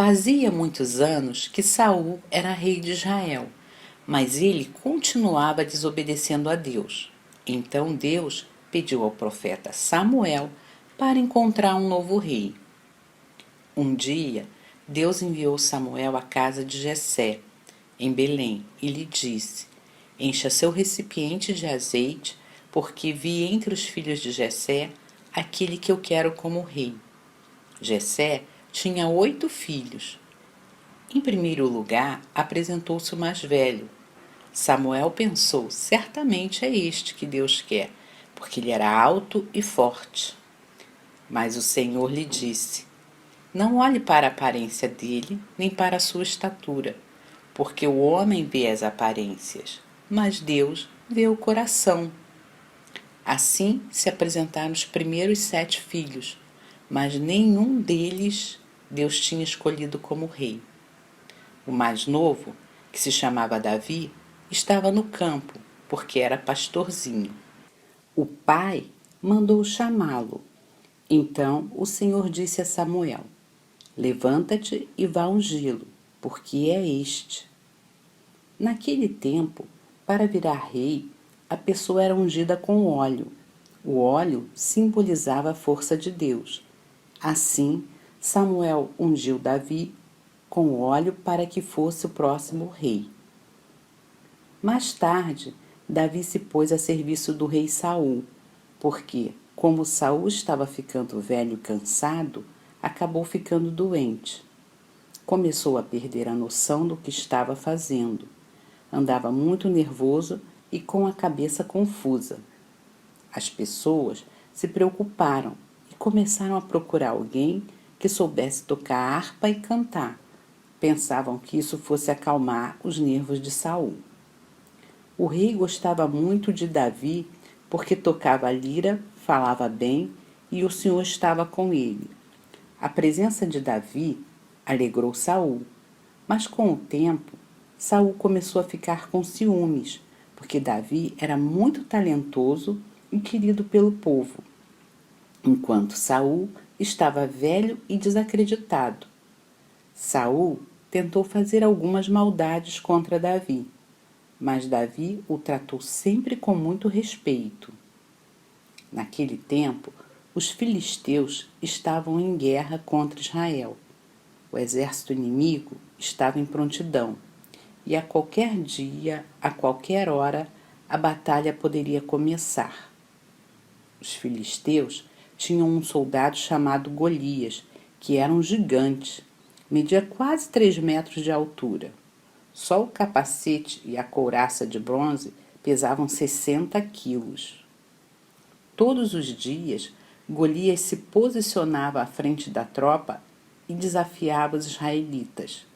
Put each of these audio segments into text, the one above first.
Fazia muitos anos que Saul era rei de Israel, mas ele continuava desobedecendo a Deus. Então Deus pediu ao profeta Samuel para encontrar um novo rei. Um dia, Deus enviou Samuel à casa de Jessé, em Belém, e lhe disse: Encha seu recipiente de azeite, porque vi entre os filhos de Jessé aquele que eu quero como rei. Jessé tinha 8 filhos. Em primeiro lugar, apresentou-se o mais velho. Samuel pensou: certamente é este que Deus quer, porque ele era alto e forte. Mas o Senhor lhe disse: Não olhe para a aparência dele, nem para a sua estatura, porque o homem vê as aparências, mas Deus vê o coração. Assim se apresentaram os primeiros 7 filhos, mas nenhum deles Deus tinha escolhido como rei. O mais novo, que se chamava Davi, estava no campo, porque era pastorzinho. O pai mandou chamá-lo. Então o Senhor disse a Samuel: Levanta-te e vá ungí-lo, porque é este. Naquele tempo, para virar rei, a pessoa era ungida com óleo. O óleo simbolizava a força de Deus. Assim, Samuel ungiu Davi com óleo para que fosse o próximo rei. Mais tarde, Davi se pôs a serviço do rei Saul, porque, como Saul estava ficando velho e cansado, acabou ficando doente. Começou a perder a noção do que estava fazendo. Andava muito nervoso e com a cabeça confusa. As pessoas se preocuparam e começaram a procurar alguém que soubesse tocar harpa e cantar. Pensavam que isso fosse acalmar os nervos de Saul. O rei gostava muito de Davi porque tocava a lira, falava bem e o Senhor estava com ele. A presença de Davi alegrou Saul, mas com o tempo, Saul começou a ficar com ciúmes, porque Davi era muito talentoso e querido pelo povo, enquanto Saul estava velho e desacreditado. Saul tentou fazer algumas maldades contra Davi, mas Davi o tratou sempre com muito respeito. Naquele tempo, os filisteus estavam em guerra contra Israel. O exército inimigo estava em prontidão, e a qualquer dia, a qualquer hora, a batalha poderia começar. Os filisteus tinham um soldado chamado Golias, que era um gigante, media quase 3 metros de altura. Só o capacete e a couraça de bronze pesavam 60 quilos. Todos os dias, Golias se posicionava à frente da tropa e desafiava os israelitas.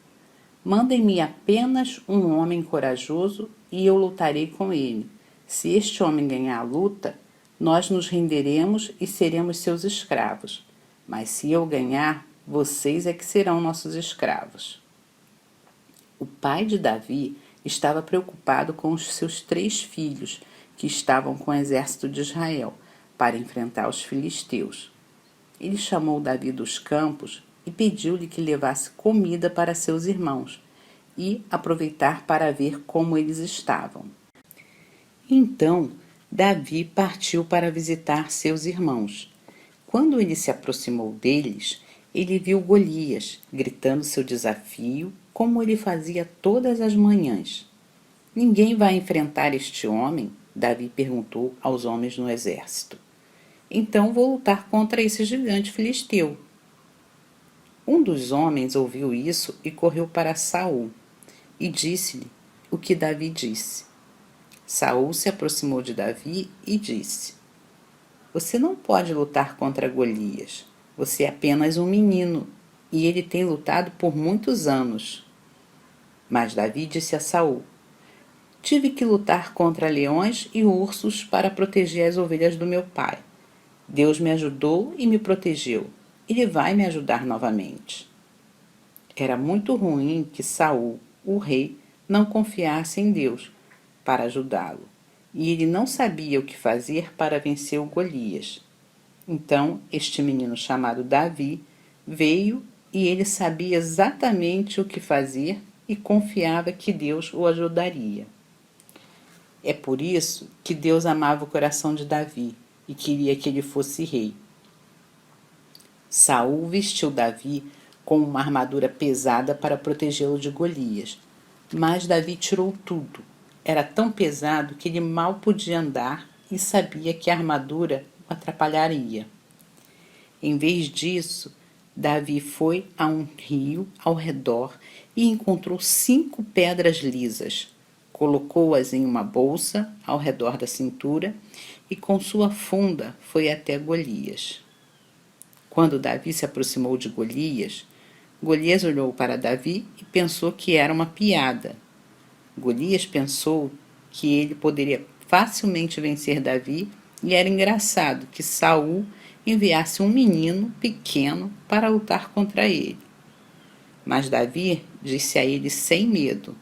Mandem-me apenas um homem corajoso e eu lutarei com ele. Se este homem ganhar a luta, nós nos renderemos e seremos seus escravos. Mas se eu ganhar, vocês é que serão nossos escravos. O pai de Davi estava preocupado com os seus 3 filhos, que estavam com o exército de Israel, para enfrentar os filisteus. Ele chamou Davi dos campos e pediu-lhe que levasse comida para seus irmãos e aproveitar para ver como eles estavam. Então, Davi partiu para visitar seus irmãos. Quando ele se aproximou deles, ele viu Golias, gritando seu desafio, como ele fazia todas as manhãs. Ninguém vai enfrentar este homem? Davi perguntou aos homens no exército. Então vou lutar contra esse gigante filisteu. Um dos homens ouviu isso e correu para Saul e disse-lhe o que Davi disse. Saul se aproximou de Davi e disse: Você não pode lutar contra Golias. Você é apenas um menino e ele tem lutado por muitos anos. Mas Davi disse a Saul: Tive que lutar contra leões e ursos para proteger as ovelhas do meu pai. Deus me ajudou e me protegeu. Ele vai me ajudar novamente. Era muito ruim que Saul, o rei, não confiasse em Deus para ajudá-lo, e ele não sabia o que fazer para vencer o Golias. Então, este menino chamado Davi veio e ele sabia exatamente o que fazer e confiava que Deus o ajudaria. É por isso que Deus amava o coração de Davi e queria que ele fosse rei. Saul vestiu Davi com uma armadura pesada para protegê-lo de Golias, mas Davi tirou tudo. Era tão pesado que ele mal podia andar e sabia que a armadura o atrapalharia. Em vez disso, Davi foi a um rio ao redor e encontrou 5 pedras lisas. Colocou-as em uma bolsa ao redor da cintura e com sua funda foi até Golias. Quando Davi se aproximou de Golias, Golias olhou para Davi e pensou que era uma piada. Golias pensou que ele poderia facilmente vencer Davi e era engraçado que Saul enviasse um menino pequeno para lutar contra ele. Mas Davi disse a ele sem medo: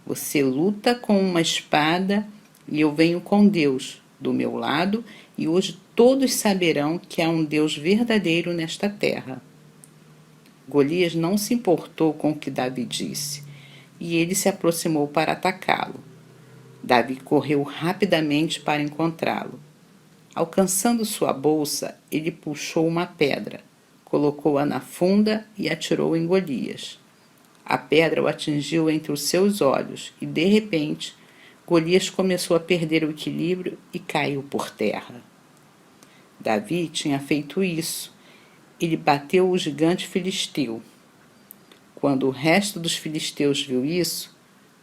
"Você luta com uma espada e eu venho com Deus do meu lado, e hoje todos saberão que há um Deus verdadeiro nesta terra." Golias não se importou com o que Davi disse, e ele se aproximou para atacá-lo. Davi correu rapidamente para encontrá-lo. Alcançando sua bolsa, ele puxou uma pedra, colocou-a na funda e atirou em Golias. A pedra o atingiu entre os seus olhos e, de repente, Golias começou a perder o equilíbrio e caiu por terra. Davi tinha feito isso. Ele bateu o gigante filisteu. Quando o resto dos filisteus viu isso,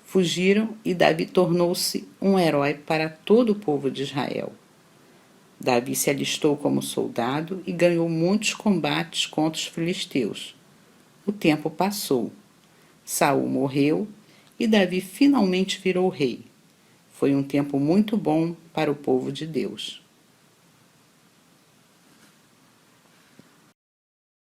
fugiram e Davi tornou-se um herói para todo o povo de Israel. Davi se alistou como soldado e ganhou muitos combates contra os filisteus. O tempo passou. Saul morreu e Davi finalmente virou rei. Foi um tempo muito bom para o povo de Deus.